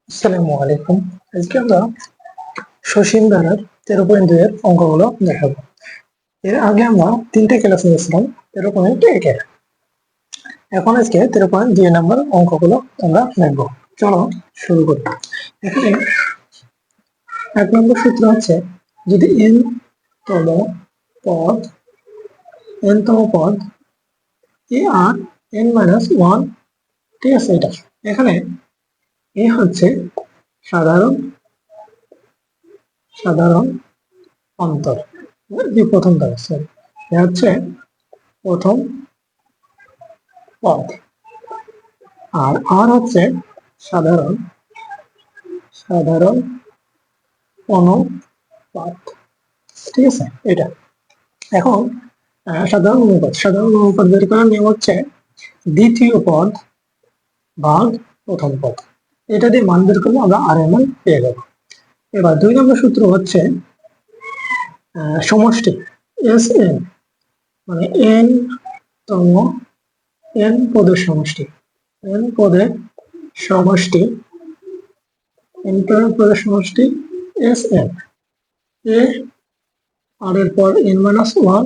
আসসালামু আলাইকুম। আজকে আমরা সসীম ধারার 13.2 এর অঙ্কগুলো দেখাবো। এর আগে আমরা 3টে ক্লাস নিয়েছিলাম 13.1 এর। এখন আজকে 13.2 নম্বর অঙ্কগুলো আমরা দেখবো। চলো শুরু করি। এখানে 1 নম্বর সূত্র হচ্ছে, যদি তম পদ এ আর n-1, ঠিক আছে। এটা এখানে এ হচ্ছে সাধারণ সাধারণ অন্তর, প্রথম ধারা, সরি, এটা হচ্ছে প্রথম পদ, আর আর হচ্ছে সাধারণ সাধারণ অনুপাত, ঠিক আছে। এটা এখন সাধারণ অনুপাত বের করার নিয়ম হচ্ছে দ্বিতীয় পদ ভাগ প্রথম পদ, এটা দিয়ে মান বের করলে আমরা আর এর মান পেয়ে যাবো। এবার 2 নম্বর সূত্র হচ্ছে সমষ্টি এস এন, মানে তম n পদের সমষ্টি, n পদের সমষ্টি এস এন, এ আর এর পর n-1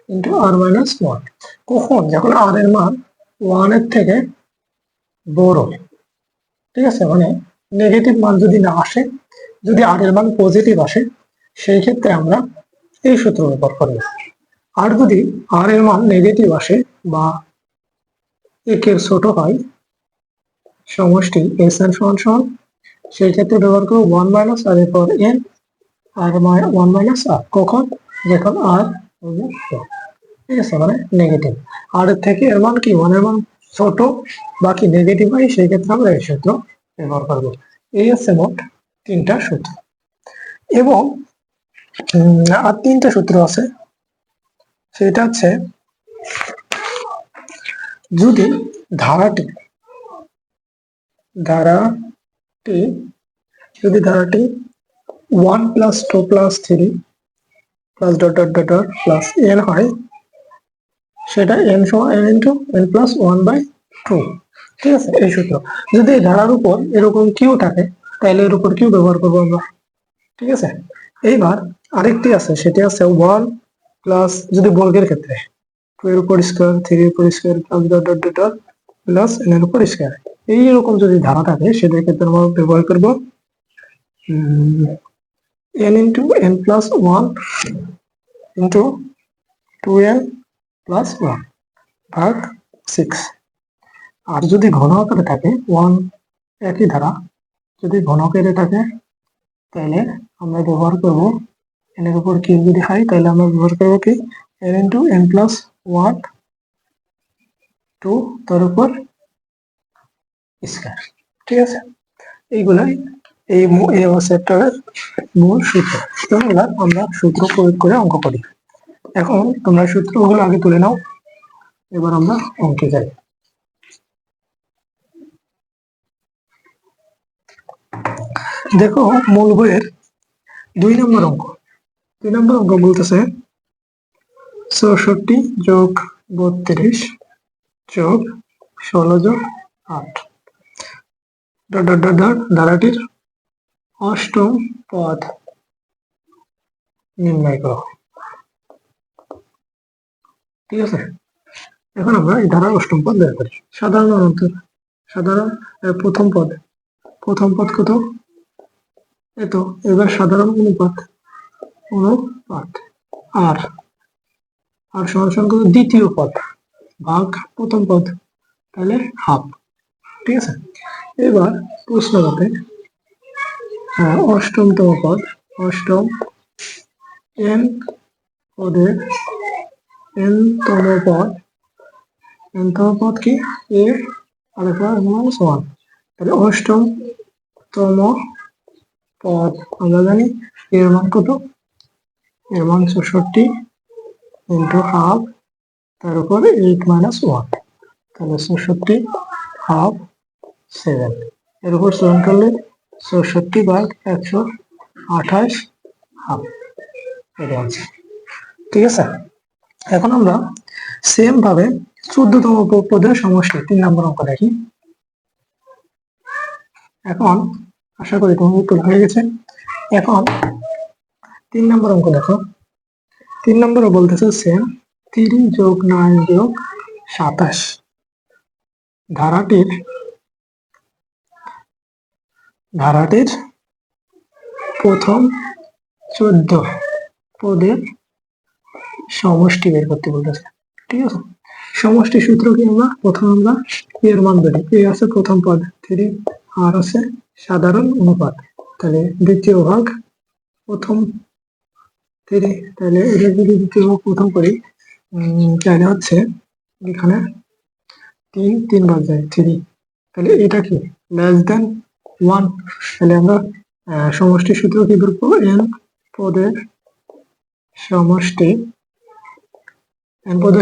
ইন্টু r-1, কখন? যখন আর এর মান 1 এর থেকে বড়, ঠিক আছে। মানে নেগেটিভ মান যদি না আসে, যদি আর এর মান পজিটিভ আসে, সেই ক্ষেত্রে আমরা এই সূত্র ব্যবহার করব। আর যদি আর এর মান নেগেটিভ আসে বা একের ছোট হয়, সমষ্টি এস এন সমান সমান, সেই ক্ষেত্রে ব্যবহার করব 1 মাইনাস আর এর পর n আর 1 মাইনাস আর, কখন? যখন আর, ঠিক আছে, মানে নেগেটিভ। আর এর থেকে এর মান কি, 1 এর মান ছোট বাকি নেগেটিভ হয়, সেই ক্ষেত্রে আমরা এই সূত্র ব্যবহার করব। এই হচ্ছে মোট 3টা সূত্র, এবং আর 3টা সূত্র আছে। সেটা হচ্ছে, যদি ধারাটি যদি ধারাটি 1 plus 2 plus 3 plus dot dot dot dot plus n হয়, সেটা n সমান n ইন্টু n প্লাস 1/2, ঠিক আছে। এই সূত্র। যদি এই ধারার উপর এরকম কিউ থাকে, তাহলে এর উপর কিউ ব্যবহার করবো আমরা, ঠিক আছে। এইবার আরেকটি আছে, সেটি আছে 1 প্লাস, যদি বর্গের ক্ষেত্রে 2 এর উপর স্কোয়ার, 3 এর উপর square plus dot dot dot dot plus n এর উপর স্কোয়ার, এইরকম যদি ধারা থাকে, সেটার ক্ষেত্রে আমরা ব্যবহার করব n into n plus 1 into 2n plus 1 ভাগ 6। আর যদি ঘন আকারে থাকে 1, একই ধারা যদি ঘন আকারে থাকে, তাহলে আমরা ব্যবহার করব n এর উপর কিউব, যদি হয় তাহলে আমরা ব্যবহার করব কি n ইন্টু n প্লাস 1 2 তার উপর স্কয়ার, ঠিক আছে। এইগুলাই এই চ্যাপ্টারের মূল সূত্র। তোমরা আমরা সূত্র প্রয়োগ করে অঙ্ক করি। এখন তোমরা সূত্রগুলো আগে তুলে নাও, এবার আমরা অঙ্কে যাই। দেখো, মূল বইয়ের 2 নম্বর অঙ্ক। 2 নম্বর অঙ্ক বলতেছে 64 যোগ 32 যোগ 16 যোগ 8 ধারাটির অষ্টম পদ নির্ণয় করো, ঠিক আছে। এখন আমরা এই ধারার অষ্টম পদ বের করি। সাধারণ প্রথম পদ কত? এত। এবার সাধারণ অনুপাত আর সমান কত? দ্বিতীয় পদ ভাগ প্রথম পদ, তাহলে হাফ, ঠিক আছে। এবার প্রশ্ন মতে অষ্টমতম পদ, অষ্টম n পদের n-তম পদ কি? a আর -1, তাহলে অষ্টমতম পদ আমরা জানি এর মান কত? এর মান 64 ইন্টু হাফ তার উপর 8 মাইনাস 1, তাহলে 64 হাফ 7, এর উপর 7 করলে 64 ভাগ 128 হাফ, এটা আছে, ঠিক আছে। এখন আমরা সেম ভাবে 14তম পদের সমষ্টি 3 নম্বর অঙ্ক দেখি। এখন আশা করি তোমার উত্তর হয়ে গেছে। এখন 3 নম্বর অঙ্ক দেখো। 3 নম্বরে বলতেছে সেম 3 যোগ 9 যোগ 27 ধারাটির প্রথম 14 পদের সমষ্টি বের করতে বলতেছে। ঠিক আছে, সমষ্টি সূত্র কি? আমরা এর মান বেরি, এ আছে প্রথম পদ 3, আর আছে সাধারণ অনুপাত, তাহলে দ্বিতীয় ভাগ প্রথম 3, তাহলে এটা যদি দ্বিতীয় ভাগ প্রথম করি তাহলে হচ্ছে এখানে 3 বার যায় 3, তাহলে এটা কি লেস দেন 1, তাহলে আমরা সমষ্টি সূত্র কি বের করবো? পদের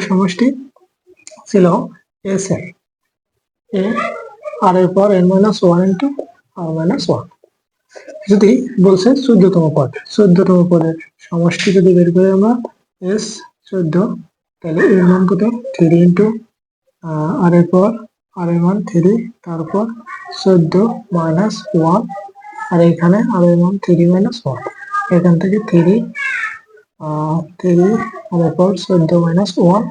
সমষ্টি ছিল এস এ আর এর পর n - 1 ইন্টু r - 1। যদি বলছে 14তম পদ, 14তম পদের সমষ্টি যদি বের করি আমরা s 14, তাহলে এর মান কত? 3 ইন্টু আর এর পর আর এর মান 3, তারপর 14 মাইনাস 1, আর এখানে আর এর মান 3 - 1, এখান থেকে 3 আর এরপর 14 মাইনাস 1,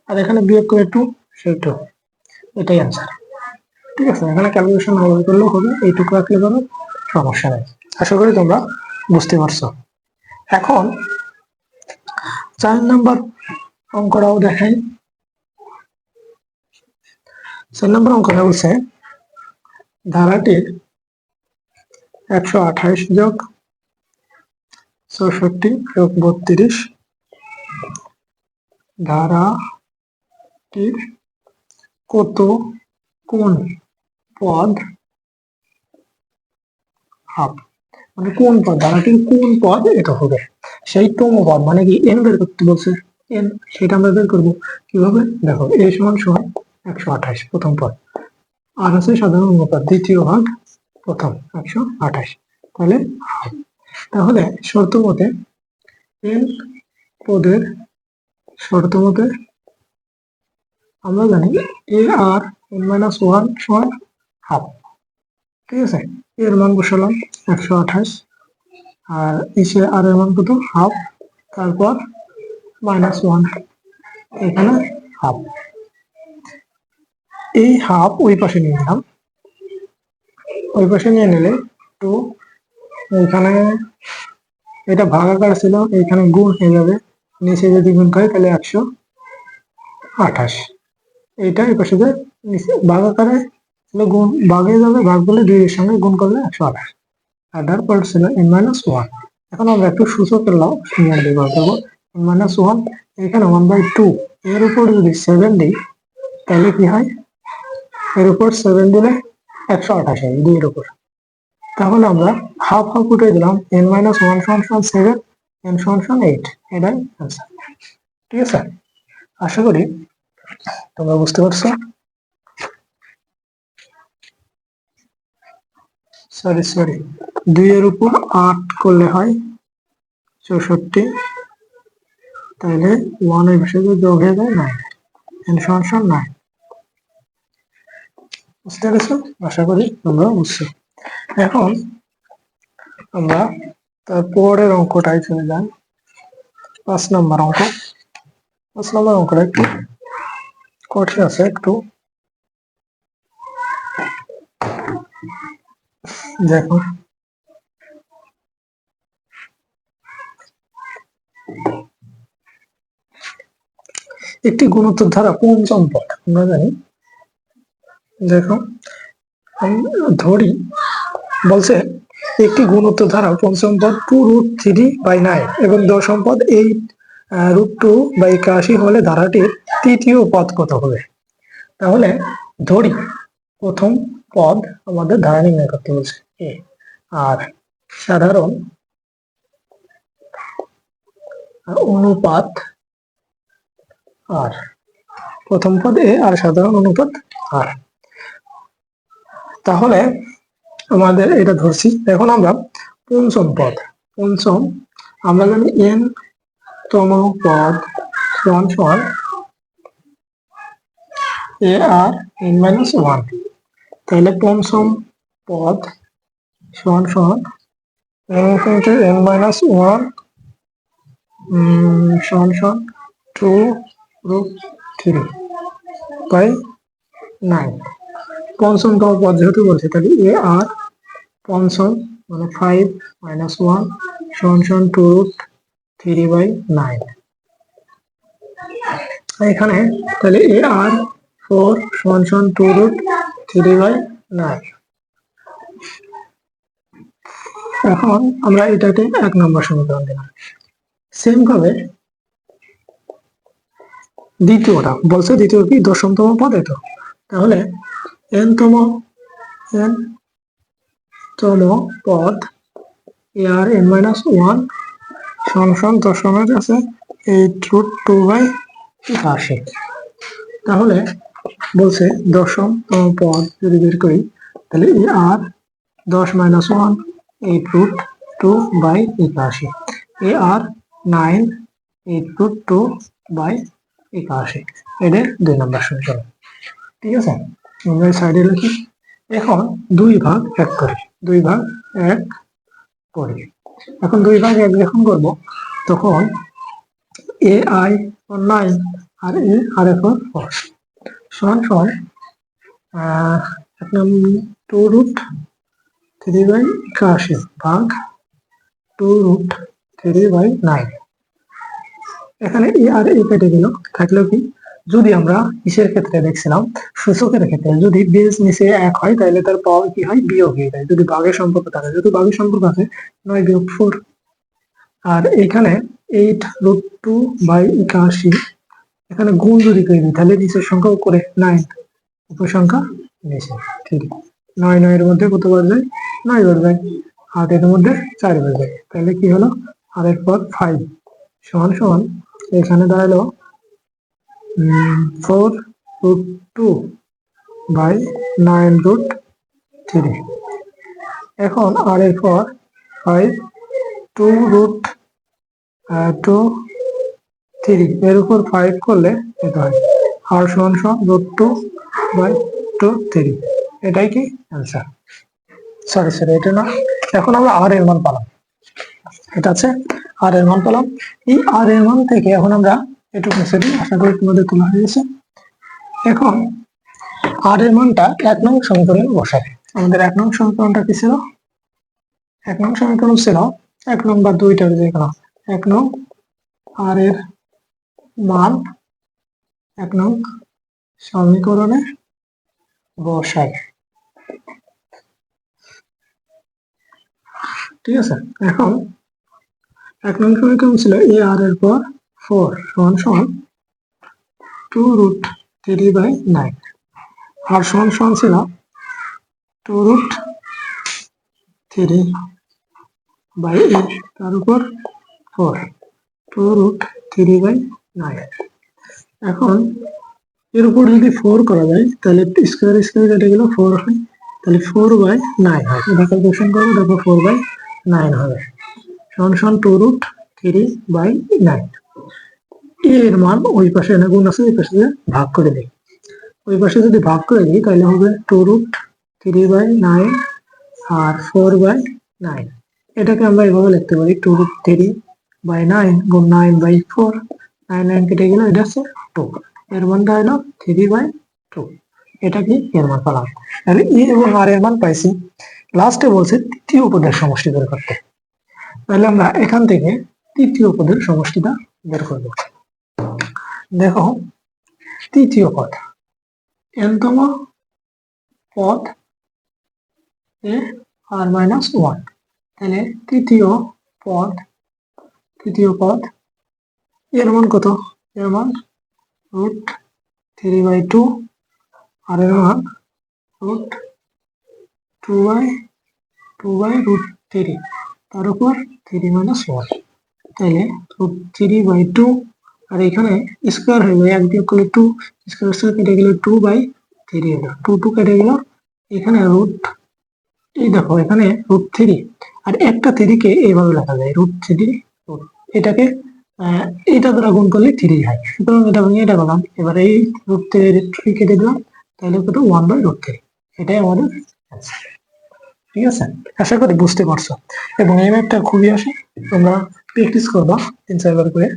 আর এখানে বিয়োগ করে 2, সেই 2, এটাই আনসার। ঠিক আছে, এখানে ক্যালকুলেশন ব্যবহার করলেও হবে, এইটুকু রাখলে কোনো সমস্যা নেই। আশা করি তোমরা বুঝতে পারছো। এখন 4 নম্বর অঙ্কটাও দেখাই। 4 নম্বর অঙ্কটা বলছে ধারাটির 128 যোগ 64 যোগ 32 ধারাটির কোন পদ হাফ, মানে কোন পদ, ধারাটির কোন পদ এটা হবে, সেই তম পদ মানে কি এন বের করতে বলছে। এন সেটা আমরা বের করবো কিভাবে? দেখো, এ সমান 128 প্রথম পদ, আর আছে সাধারণ অনুপাত দ্বিতীয় ভাগ প্রথম 128, তাহলে হাফ। তাহলে শর্ত মতে এন পদের শর্ত মতে আমরা জানি এ আর n - 1 সমান হাফ। ঠিক আছে, এর মান বসালাম 128, আর এসে আর এর মান কত? হাফ, তারপর -1, এখানে হাফ। এই হাফ ওই পাশে নিয়ে নিলাম, ওই পাশে নিয়ে নিলে 2, এখানে এটা ভাগাকার ছিল, এখানে গুণ হয়ে যাবে, নিচে যদি গুণ করে তাহলে 128, এইটা এই পাশে ভাগাকারে গুণ ভাগে যাবে, ভাগ করলে 2 এর সঙ্গে গুণ করলে 128, আর তারপর ছিল n - 1। এখন আমরা একটু সূচকের নিয়ম ব্যবহার করবো। n - 1, এখানে 1/2, এর উপর যদি 7 দিই তাহলে কি হয়? এর উপর 7 দিলে 128 হয় 2 এর উপর, তাহলে আমরা হাফ হাফ উঠে দিলাম, n - 1 = 7, n = 8, এটাই आंसर। ঠিক আছে, আশা করি তোমরা বুঝতে পারছো। সরি 2 এর উপর 8 করলে হয় 64, তাহলে 1 এর বিষয়ে যোগ হয়ে যায় 9, n = 9। বুঝতে পেরেছো? আশা করি তোমরা বুঝছো। এখন আমরা তারপরের অঙ্কটাই চলে যাই, 5 নম্বর অঙ্ক। 5 নম্বর অঙ্কটা একটু কঠিন আছে একটু, দেখো। একটি গুণোত্তর ধারা পঞ্চম পদ আমরা জানি। দেখো, আমি ধরি বলছে একটি গুণোত্তর ধারা পঞ্চম পদ 2√3/9 এবং দশম পদ 8√2/81 হলে ধারাটির তৃতীয় পদ কত হবে? তাহলে ধরি প্রথম পদ আমাদের ধারা নির্ণয় করতে বলছে এ, আর সাধারণ অনুপাত আর, প্রথম পদ এ আর সাধারণ অনুপাত আর। তাহলে আমাদের এটা ধরছি। এখন আমরা পঞ্চম পদ, আমরা জানি n তম পদ সমান এ আর n - 1, তাহলে পঞ্চম পদ সমান সমান n into n minus 1 সমান সমান 2√3 বাই 9। পঞ্চমতম পদ যেহেতু বলছে তাহলে এ আর পঞ্চম মানে 5 minus 1 সমান সমান 2√3/9। এখানে তাহলে এ আর 4 সমান সমান 2√3/9। এখন আমরা এটাকে 1 নম্বর সমীকরণ দিলাম। সেম ভাবে দ্বিতীয়টা বলছে, দ্বিতীয় কি দশমতম পদ এত, তাহলে n তম পদ এ আর n-1 সমান সমান দশমের আছে 8√2/80। তাহলে বলছে দশমতম পদ যদি বের করি তাহলে এ আর 10-1 8√2/81, এ আর 9 8√2/81। এটা 2 নম্বর সমীকরণ। ঠিক আছে, আমরা সাইডে লিখি। এখন 2 ভাগ 1 করি, 2 ভাগ 1 করি। এখন 2 ভাগ 1 যখন করবো তখন এ আই 9 আর এ আর 4 সমান সমান 2√3/81 ভাগ 2√3/9। এখানে এ আর এ কেটে গেল, থাকলো কি, যদি আমরা কিসের ক্ষেত্রে দেখছিলাম, সূচকের ক্ষেত্রে যদি বেস নিচে 1 হয় তাহলে তার পাওয়ার কি হয়, বিয়োগ হয়ে যায়। যদি ভাগের সম্পর্ক থাকে, যদি ভাগের সম্পর্ক আছে 9 বিয়োগ 4। আর এখানে 8√2/81, এখানে গুণ যদি করে দিই তাহলে নিচের সংখ্যা উপরে 9, উপর সংখ্যা নিচে। ঠিক, 9 9 এর মধ্যে কত বার যায়, 9 বার যায়। 8 এর মধ্যে 4 বার যায়। তাহলে কি হলো, আর এর পর 5 সমান সমান এখানে দাঁড়ালো 4√2/9√3। এখন আর এর পর 5 2√3 এর উপর 5 করলে এটা হয় আর সমান সমান √2/2/3। এটাই কি অ্যান্সার। সরি এটা না। এখন আমরা আর এর মান পেলাম, এটা আছে আর এর মান পেলাম। এই আর এর মান থেকে এখন আমরা এটুকু সেটি আশা করি তোমাদের তোলা হয়ে গেছে। এখন আর এর মানটা 1 নং সমীকরণে বসাবে। আমাদের 1 নং সমীকরণটা কি ছিল, 1 নং সমীকরণ ছিল 1 নং বা 2টা যে কোনো 1 নং আর এর মান 1 নং সমীকরণে বসাই। ঠিক আছে, এখন 1 নং সমীকরণ ছিল এ আর এর পর 4 সমান সমান 2√3/9, আর সমান সমান ছিল 2√3/8 তার উপর 4 2√3/9। এখন এর উপর যদি 4 করা যায় তাহলে স্কোয়ার স্কোয়ার কেটে গেল 4 হয়, তাহলে 4/9 হয়। এটা ক্যালকুলেশন করবো, দেখো 4/9 হবে সমান সমান 2√3/9। এর মান ওই পাশে না গুণ আছে, ওই পাশে ভাগ করে দিই। ওই পাশে যদি ভাগ করে দিই তাহলে হবে 2√3/9 আর 4/9। এটাকে আমরা এভাবে লিখতে পারি 2√3/9 গুণ 9/4, 9 9 কেটে গেল, এটা হচ্ছে 2, এর মানটা হলো 3/2। এটা কি এর মান পেলাম। তাহলে এ এবং আর এর মান পাইছি। লাস্টে বলছে তৃতীয় পদের সমষ্টি বের করতে। তাহলে আমরা এখান থেকে তৃতীয় পদের সমষ্টিটা বের করব। দেখো তৃতীয় পদ n-তম পদ এ আর -1, তাহলে তৃতীয় পদ এর মান কত, এর মান √3/2 আর এর মান √2/2/√3 তার উপর 3-1, তাহলে √3/2 আর এখানে স্কোয়ার হয়ে যায়, 1 বিয়োগ করলে 2, স্কোয়ার স্কোয়ার কেটে গেলে 2/3 হলো, 2 কেটে গেল। এখানে এই দেখো এখানে √3 আর একটা 3 কে এইভাবে লেখা যায় √3, এটাকে এটা দ্বারা গুণ করলে 3 হয়, সুতরাং এটা ভেঙে এটা পেলাম। এবার এই √3 কেটে দিলাম, তাহলে কত 1/√3। এটাই আমাদের অ্যান্সার। ঠিক আছে, আশা করি বুঝতে পারছো। এবং এই ম্যাথটা খুবই আসে, তোমরা প্র্যাকটিস করবা 3-4 বার করে।